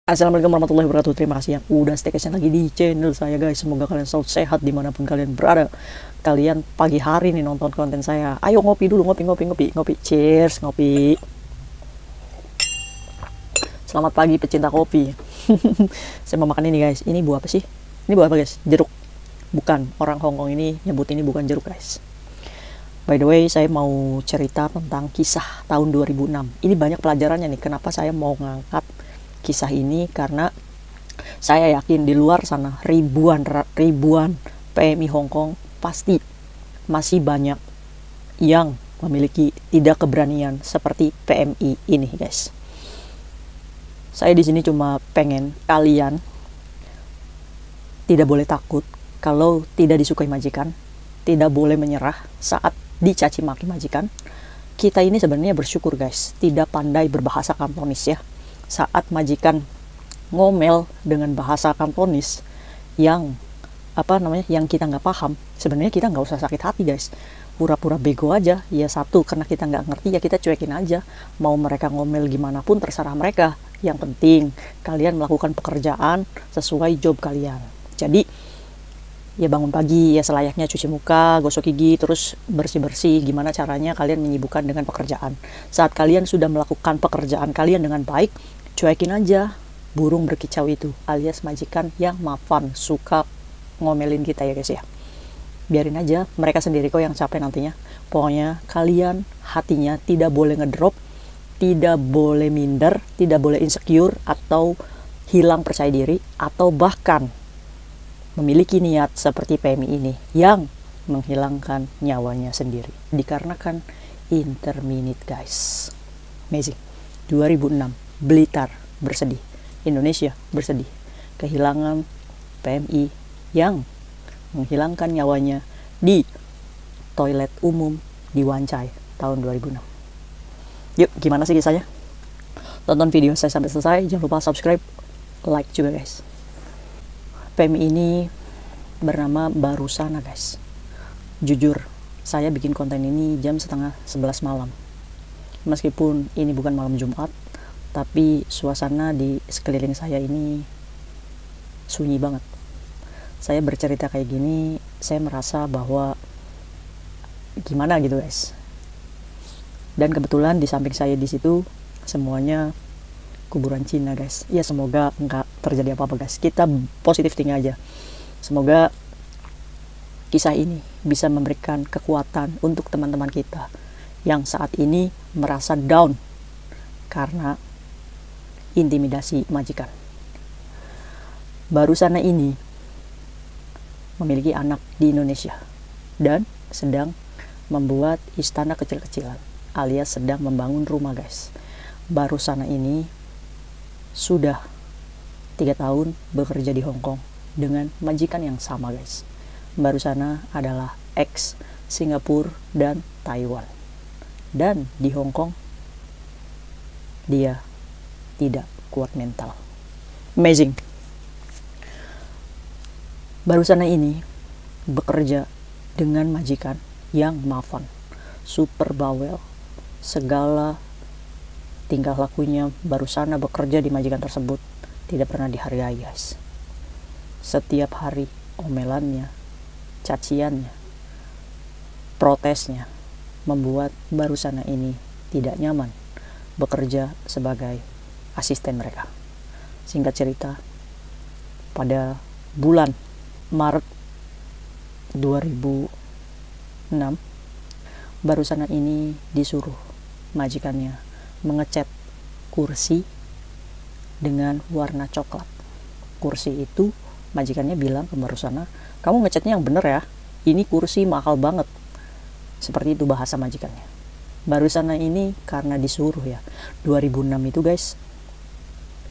Assalamualaikum warahmatullahi wabarakatuh. Terima kasih yang udah stay lagi di channel saya guys. Semoga kalian selalu sehat dimanapun kalian berada. Kalian pagi hari nih nonton konten saya. Ayo ngopi dulu, ngopi. Cheers, ngopi. Selamat pagi pecinta kopi. Saya mau makan ini guys. Ini buah apa sih? Ini buah apa guys? Jeruk. Bukan, orang Hongkong ini nyebut ini bukan jeruk guys. By the way, saya mau cerita tentang kisah tahun 2006. Ini banyak pelajarannya nih. Kenapa saya mau ngangkat kisah ini, karena saya yakin di luar sana ribuan PMI Hongkong pasti masih banyak yang memiliki tidak keberanian seperti PMI ini guys. Saya di sini cuma pengen kalian tidak boleh takut kalau tidak disukai majikan, tidak boleh menyerah saat dicaci maki majikan. Kita ini sebenarnya bersyukur guys, tidak pandai berbahasa Kantonis ya. Saat majikan ngomel dengan bahasa Kantonis yang yang kita nggak paham, sebenarnya kita nggak usah sakit hati guys, pura-pura bego aja ya. Satu, karena kita nggak ngerti ya kita cuekin aja, mau mereka ngomel gimana pun terserah mereka, yang penting kalian melakukan pekerjaan sesuai job kalian. Jadi ya bangun pagi ya selayaknya cuci muka, gosok gigi, terus bersih-bersih. Gimana caranya kalian menyibukkan dengan pekerjaan. Saat kalian sudah melakukan pekerjaan kalian dengan baik, cuekin aja burung berkicau itu, alias majikan yang maafan suka ngomelin kita ya guys ya. Biarin aja, mereka sendiri kok yang capek nantinya. Pokoknya kalian hatinya tidak boleh ngedrop, tidak boleh minder, tidak boleh insecure atau hilang percaya diri, atau bahkan memiliki niat seperti PMI ini yang menghilangkan nyawanya sendiri dikarenakan interminute guys. Amazing. 2006 Blitar bersedih, Indonesia bersedih kehilangan PMI yang menghilangkan nyawanya di toilet umum di Wan Chai tahun 2006. Yuk, gimana sih kisahnya? Tonton video saya sampai selesai, jangan lupa subscribe, like juga guys. PMI ini bernama Barusana guys. Jujur, saya bikin konten ini jam setengah 11 malam. Meskipun ini bukan malam Jumat, tapi suasana di sekeliling saya ini sunyi banget. Saya bercerita kayak gini, saya merasa bahwa gimana gitu guys. Dan kebetulan di samping saya di situ semuanya kuburan Cina guys. Ya semoga enggak terjadi apa-apa guys. Kita positif tinggi aja. Semoga kisah ini bisa memberikan kekuatan untuk teman-teman kita yang saat ini merasa down karena intimidasi majikan. Barusana ini memiliki anak di Indonesia dan sedang membuat istana kecil-kecilan, alias sedang membangun rumah guys. Barusana ini sudah 3 tahun bekerja di Hongkong dengan majikan yang sama guys. Barusana adalah ex Singapura dan Taiwan, dan di Hongkong dia tidak kuat mental. Amazing. Barusana ini bekerja dengan majikan yang maafan, super bawel, segala tingkah lakunya Barusana bekerja di majikan tersebut tidak pernah dihargai guys. Setiap hari omelannya, caciannya, protesnya membuat Barusana ini tidak nyaman bekerja sebagai asisten mereka. Singkat cerita, pada bulan Maret 2006 Barusana ini disuruh majikannya mengecat kursi dengan warna coklat. Kursi itu majikannya bilang ke Barusana, kamu ngecatnya yang bener ya, ini kursi mahal banget. Seperti itu bahasa majikannya. Barusana ini karena disuruh ya, 2006 itu guys,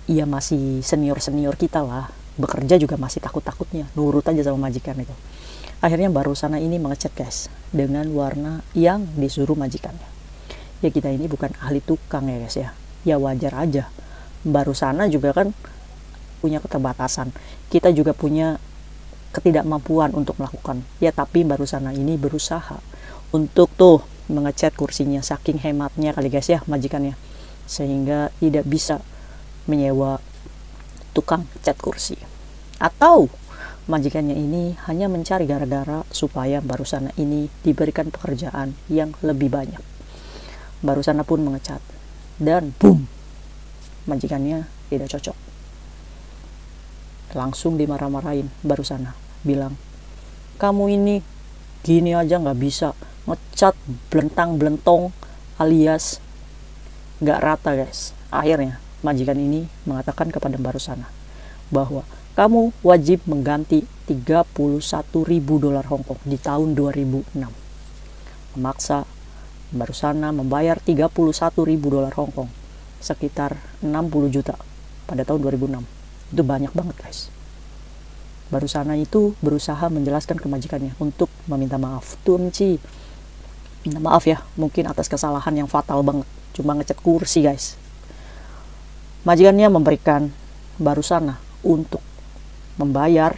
ia masih senior kita lah, bekerja juga masih takut-takutnya, nurut aja sama majikan itu. Akhirnya Barusana ini mengecat guys dengan warna yang disuruh majikannya. Ya kita ini bukan ahli tukang ya guys ya, ya wajar aja. Barusana juga kan punya keterbatasan, kita juga punya ketidakmampuan untuk melakukan ya, tapi Barusana ini berusaha untuk tuh mengecat kursinya, saking hematnya kali guys ya majikannya, sehingga tidak bisa menyewa tukang cat kursi. Atau majikannya ini hanya mencari gara-gara supaya Barusana ini diberikan pekerjaan yang lebih banyak. Barusana pun mengecat, dan boom, majikannya tidak cocok. Langsung dimarah-marahin Barusana, bilang, kamu ini gini aja nggak bisa, ngecat belentang-belentong alias nggak rata guys. Akhirnya majikan ini mengatakan kepada Barusana bahwa kamu wajib mengganti 31.000 dolar Hong Kong di tahun 2006. Memaksa Barusana membayar 31.000 dolar Hong Kong, sekitar 60 juta pada tahun 2006. Itu banyak banget guys. Barusana itu berusaha menjelaskan ke majikannya untuk meminta maaf. Tunci, minta maaf ya, mungkin atas kesalahan yang fatal banget, cuma ngecat kursi guys. Majikannya memberikan Barusana untuk membayar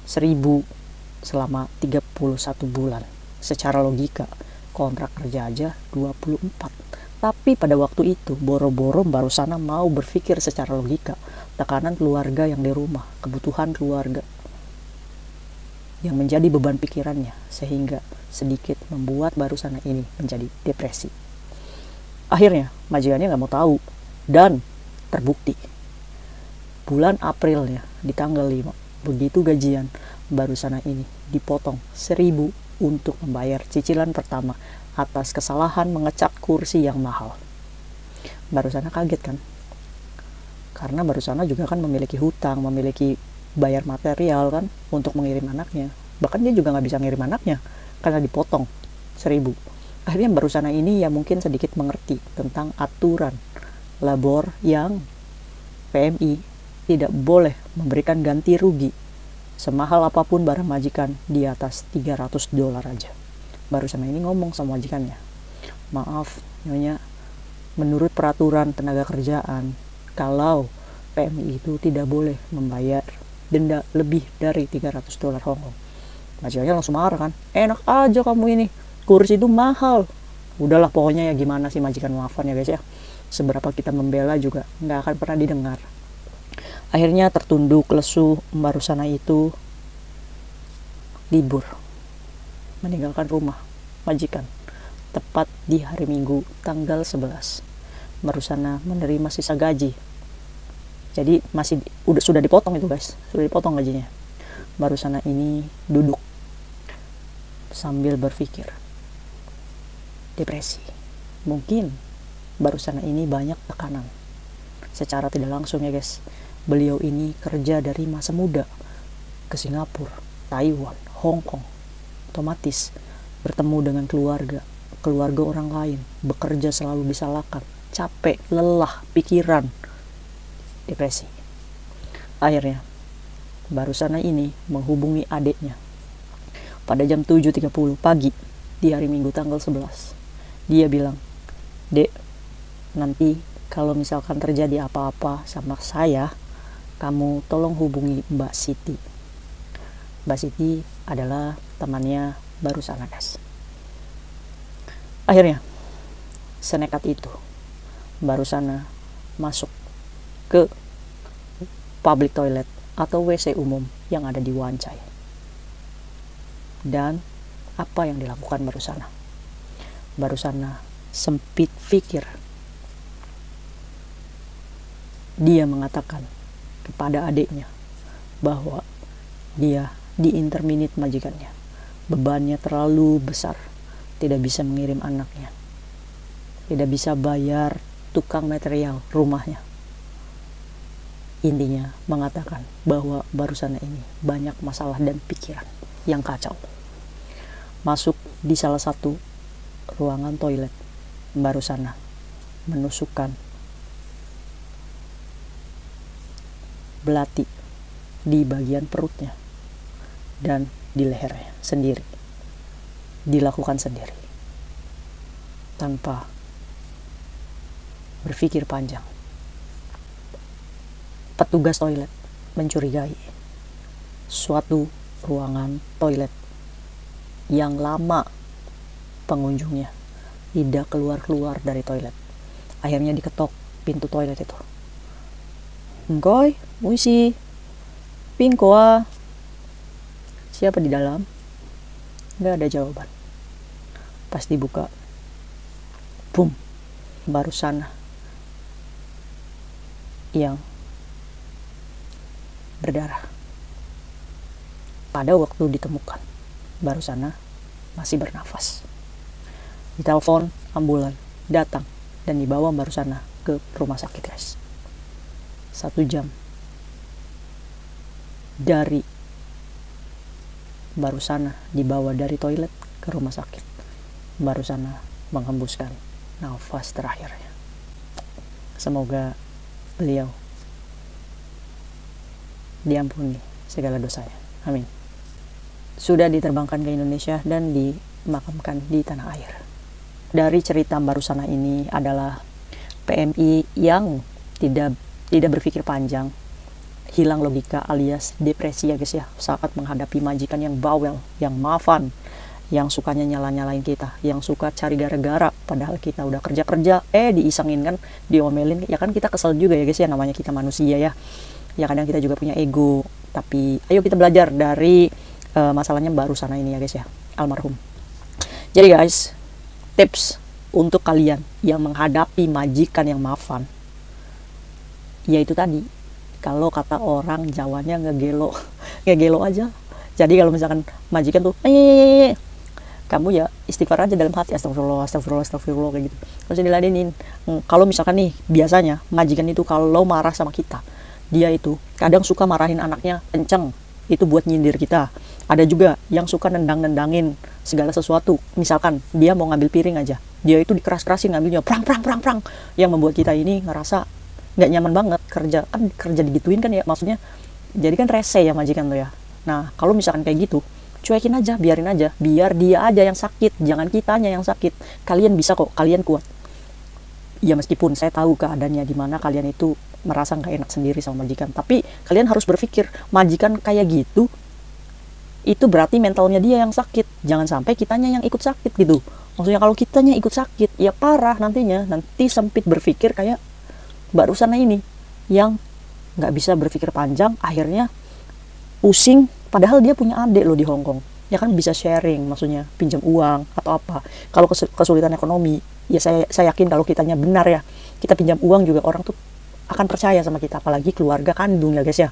1.000 selama 31 bulan. Secara logika kontrak kerja aja 24. Tapi pada waktu itu boro-boro Barusana mau berpikir secara logika, tekanan keluarga yang di rumah, kebutuhan keluarga yang menjadi beban pikirannya, sehingga sedikit membuat Barusana ini menjadi depresi. Akhirnya majikannya nggak mau tahu, dan terbukti bulan Aprilnya di tanggal 5, begitu gajian, Barusana ini dipotong 1.000 untuk membayar cicilan pertama atas kesalahan mengecat kursi yang mahal. Barusana kaget kan, karena Barusana juga kan memiliki hutang, memiliki bayar material kan untuk mengirim anaknya. Bahkan dia juga nggak bisa ngirim anaknya karena dipotong 1.000. Akhirnya Barusana ini ya mungkin sedikit mengerti tentang aturan labor yang PMI tidak boleh memberikan ganti rugi semahal apapun barang majikan di atas 300 dolar aja. Barusana ini ngomong sama majikannya, maaf nyonya, menurut peraturan tenaga kerjaan, kalau PMI itu tidak boleh membayar denda lebih dari 300 dolar Hong Kong. Majikannya langsung marah kan, enak aja kamu ini, kursi itu mahal. Udahlah pokoknya ya, gimana sih majikan maafan ya guys ya, seberapa kita membela juga nggak akan pernah didengar. Akhirnya tertunduk lesu, Barusana itu libur, meninggalkan rumah majikan tepat di hari Minggu tanggal 11. Barusana menerima sisa gaji, jadi sudah dipotong itu guys, sudah dipotong gajinya. Barusana ini duduk sambil berpikir, depresi. Mungkin Barusana ini banyak tekanan secara tidak langsung ya guys. Beliau ini kerja dari masa muda ke Singapura, Taiwan, Hong Kong, otomatis bertemu dengan keluarga orang lain, bekerja selalu disalahkan, capek, lelah, pikiran, depresi. Akhirnya Barusana ini menghubungi adiknya pada jam 7.30 pagi di hari Minggu tanggal 11. Dia bilang, "Dek, nanti kalau misalkan terjadi apa-apa sama saya, kamu tolong hubungi Mbak Siti." Mbak Siti adalah temannya Barusana guys. Akhirnya senekat itu Barusana masuk ke public toilet atau WC umum yang ada di Wan Chai. Dan apa yang dilakukan Barusana? Barusana sempit pikir. Dia mengatakan kepada adiknya bahwa dia diinterminate majikannya, bebannya terlalu besar, tidak bisa mengirim anaknya, tidak bisa bayar tukang material rumahnya. Intinya mengatakan bahwa Barusana ini banyak masalah dan pikiran yang kacau. Masuk di salah satu ruangan toilet, Barusana menusukkan belati di bagian perutnya dan di lehernya sendiri. Dilakukan sendiri tanpa berpikir panjang. Petugas toilet mencurigai suatu ruangan toilet yang lama pengunjungnya tidak keluar-keluar dari toilet. Akhirnya diketok pintu toilet itu. Engkoi, muisi, pingkoa. Siapa di dalam? Nggak ada jawaban. Pas dibuka, boom, baru sana yang berdarah. Pada waktu ditemukan, baru sana masih bernafas. Ditelepon ambulan, datang dan dibawa baru sana ke rumah sakit, guys. 1 jam dari baru sana dibawa dari toilet ke rumah sakit, baru sana menghembuskan nafas terakhirnya. Semoga beliau diampuni segala dosanya. Amin. Sudah diterbangkan ke Indonesia dan dimakamkan di tanah air. Dari cerita Barusana ini adalah PMI yang tidak berpikir panjang, hilang logika alias depresi ya guys ya, saat menghadapi majikan yang bawel, yang maafan, yang sukanya nyalain kita, yang suka cari gara-gara padahal kita udah kerja diisengin kan, diomelin ya kan, kita kesel juga ya guys ya, namanya kita manusia ya kadang kita juga punya ego. Tapi ayo kita belajar dari masalahnya Barusana ini ya guys ya, almarhum. Jadi guys, tips untuk kalian yang menghadapi majikan yang maafan, yaitu tadi, kalau kata orang Jawanya ngegelo aja. Jadi kalau misalkan majikan tuh kamu ya istighfar aja dalam hati, astagfirullah kayak gitu, terus diladenin. Kalau misalkan nih, biasanya majikan itu kalau marah sama kita, dia itu kadang suka marahin anaknya kenceng, itu buat nyindir kita. Ada juga yang suka nendangin segala sesuatu. Misalkan dia mau ngambil piring aja, dia itu dikeras-kerasin ngambilnya, prang, yang membuat kita ini ngerasa nggak nyaman banget. Kerja digituin kan ya, maksudnya jadi kan rese ya majikan tuh ya. Nah kalau misalkan kayak gitu, cuekin aja, biarin aja, biar dia aja yang sakit, jangan kitanya yang sakit. Kalian bisa kok, kalian kuat ya, meskipun saya tahu keadaannya di mana kalian itu merasa nggak enak sendiri sama majikan, tapi kalian harus berpikir, majikan kayak gitu itu berarti mentalnya dia yang sakit, jangan sampai kitanya yang ikut sakit gitu. Maksudnya kalau kitanya ikut sakit ya parah nantinya, nanti sempit berpikir kayak Barusana ini yang nggak bisa berpikir panjang, akhirnya pusing, padahal dia punya adik loh di Hong Kong ya kan, bisa sharing, maksudnya pinjam uang atau apa. Kalau kesulitan ekonomi ya, saya yakin kalau kitanya benar ya, kita pinjam uang juga orang tuh akan percaya sama kita, apalagi keluarga kandung ya guys ya.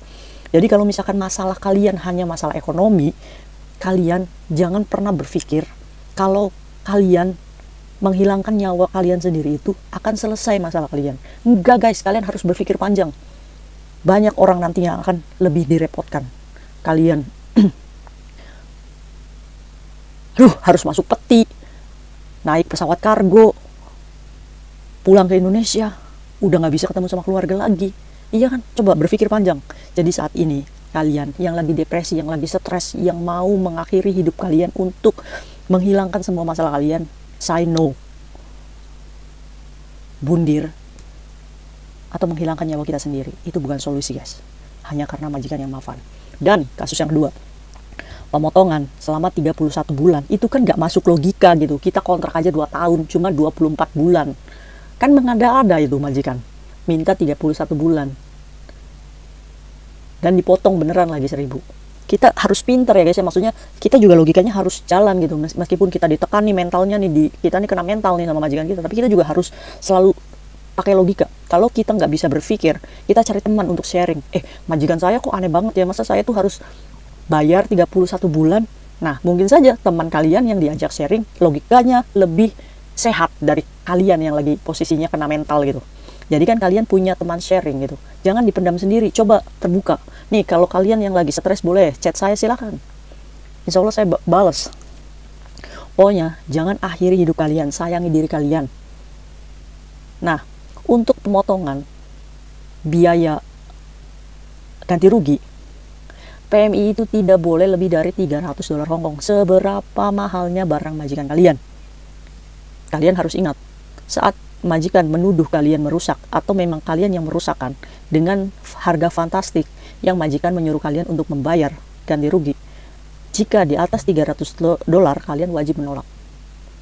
Jadi kalau misalkan masalah kalian hanya masalah ekonomi, kalian jangan pernah berpikir kalau kalian menghilangkan nyawa kalian sendiri itu akan selesai masalah kalian. Enggak guys, kalian harus berpikir panjang. Banyak orang nantinya akan lebih direpotkan. Kalian harus masuk peti, naik pesawat kargo, pulang ke Indonesia, udah nggak bisa ketemu sama keluarga lagi. Iya kan? Coba berpikir panjang. Jadi saat ini kalian yang lagi depresi, yang lagi stres, yang mau mengakhiri hidup kalian untuk menghilangkan semua masalah kalian, say no. Bundir atau menghilangkan nyawa kita sendiri itu bukan solusi guys, hanya karena majikan yang maafan. Dan kasus yang kedua, pemotongan selama 31 bulan, itu kan gak masuk logika gitu. Kita kontrak aja 2 tahun, cuma 24 bulan. Kan mengada-ada itu majikan, minta 31 bulan. Dan dipotong beneran lagi 1.000. Kita harus pinter ya guys ya, maksudnya kita juga logikanya harus jalan gitu. Meskipun kita ditekan nih mentalnya nih, kita nih kena mental nih sama majikan kita, tapi kita juga harus selalu pakai logika. Kalau kita nggak bisa berpikir, kita cari teman untuk sharing. Majikan saya kok aneh banget ya, masa saya tuh harus bayar 31 bulan. Nah mungkin saja teman kalian yang diajak sharing logikanya lebih sehat dari kalian yang lagi posisinya kena mental gitu. Jadi kan kalian punya teman sharing gitu, jangan dipendam sendiri, coba terbuka. Nih kalau kalian yang lagi stres boleh chat saya, silakan, insya Allah saya balas. Pokoknya jangan akhiri hidup kalian, sayangi diri kalian. Nah untuk pemotongan biaya ganti rugi, PMI itu tidak boleh lebih dari $300 Hongkong, seberapa mahalnya barang majikan kalian. Kalian harus ingat, saat majikan menuduh kalian merusak, atau memang kalian yang merusakkan dengan harga fantastik yang majikan menyuruh kalian untuk membayar ganti rugi, jika di atas $300 kalian wajib menolak.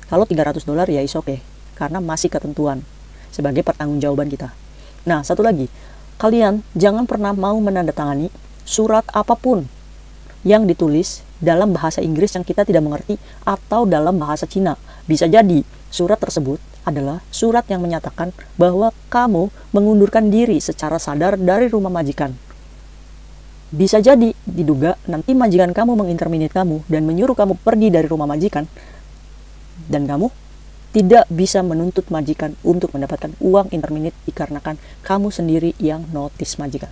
Kalau $300 ya is okay, karena masih ketentuan sebagai pertanggungjawaban kita. Nah satu lagi, kalian jangan pernah mau menandatangani surat apapun yang ditulis dalam bahasa Inggris yang kita tidak mengerti atau dalam bahasa Cina. Bisa jadi surat tersebut adalah surat yang menyatakan bahwa kamu mengundurkan diri secara sadar dari rumah majikan. Bisa jadi diduga nanti majikan kamu menginterminate kamu dan menyuruh kamu pergi dari rumah majikan, dan kamu tidak bisa menuntut majikan untuk mendapatkan uang interminate dikarenakan kamu sendiri yang notice majikan.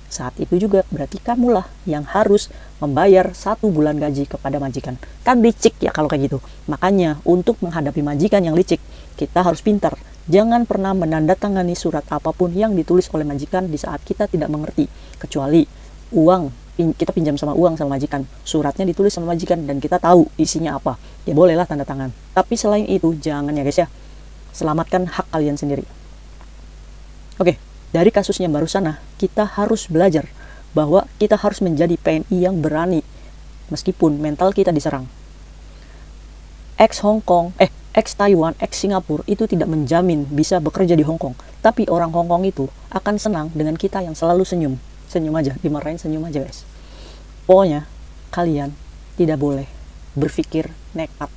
Saat itu juga berarti kamulah yang harus membayar 1 bulan gaji kepada majikan. Kan licik ya kalau kayak gitu. Makanya untuk menghadapi majikan yang licik, kita harus pintar. Jangan pernah menandatangani surat apapun yang ditulis oleh majikan di saat kita tidak mengerti. Kecuali uang, kita pinjam sama majikan. Suratnya ditulis sama majikan dan kita tahu isinya apa. Ya bolehlah tanda tangan. Tapi selain itu jangan ya guys ya. Selamatkan hak kalian sendiri. Oke. Dari kasusnya baru sana, kita harus belajar bahwa kita harus menjadi PMI yang berani meskipun mental kita diserang. Ex Taiwan, ex Singapura itu tidak menjamin bisa bekerja di Hong Kong. Tapi orang Hong Kong itu akan senang dengan kita yang selalu senyum. Senyum aja, dimarahin senyum aja guys. Pokoknya kalian tidak boleh berpikir nekat.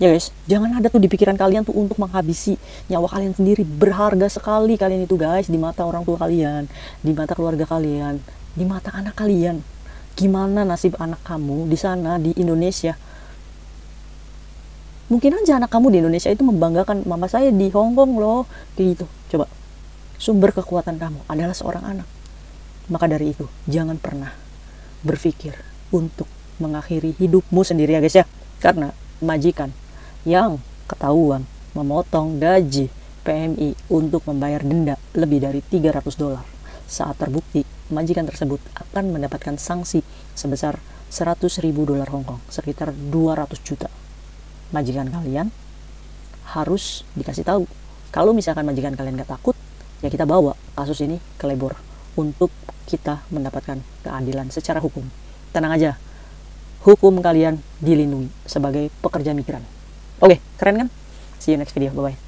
Ya guys, jangan ada tuh di pikiran kalian tuh untuk menghabisi nyawa kalian sendiri. Berharga sekali kalian itu guys, di mata orang tua kalian, di mata keluarga kalian, di mata anak kalian. Gimana nasib anak kamu di sana di Indonesia? Mungkin aja anak kamu di Indonesia itu membanggakan, mama saya di Hong Kong loh, kayak gitu. Coba, sumber kekuatan kamu adalah seorang anak. Maka dari itu, jangan pernah berpikir untuk mengakhiri hidupmu sendiri ya guys ya. Karena majikan yang ketahuan memotong gaji PMI untuk membayar denda lebih dari $300, saat terbukti majikan tersebut akan mendapatkan sanksi sebesar $100.000 Hong Kong, sekitar 200 juta. Majikan kalian harus dikasih tahu. Kalau misalkan majikan kalian gak takut, ya kita bawa kasus ini ke labor untuk kita mendapatkan keadilan secara hukum. Tenang aja, hukum kalian dilindungi sebagai pekerja migran. Oke, keren kan? See you next video, bye-bye.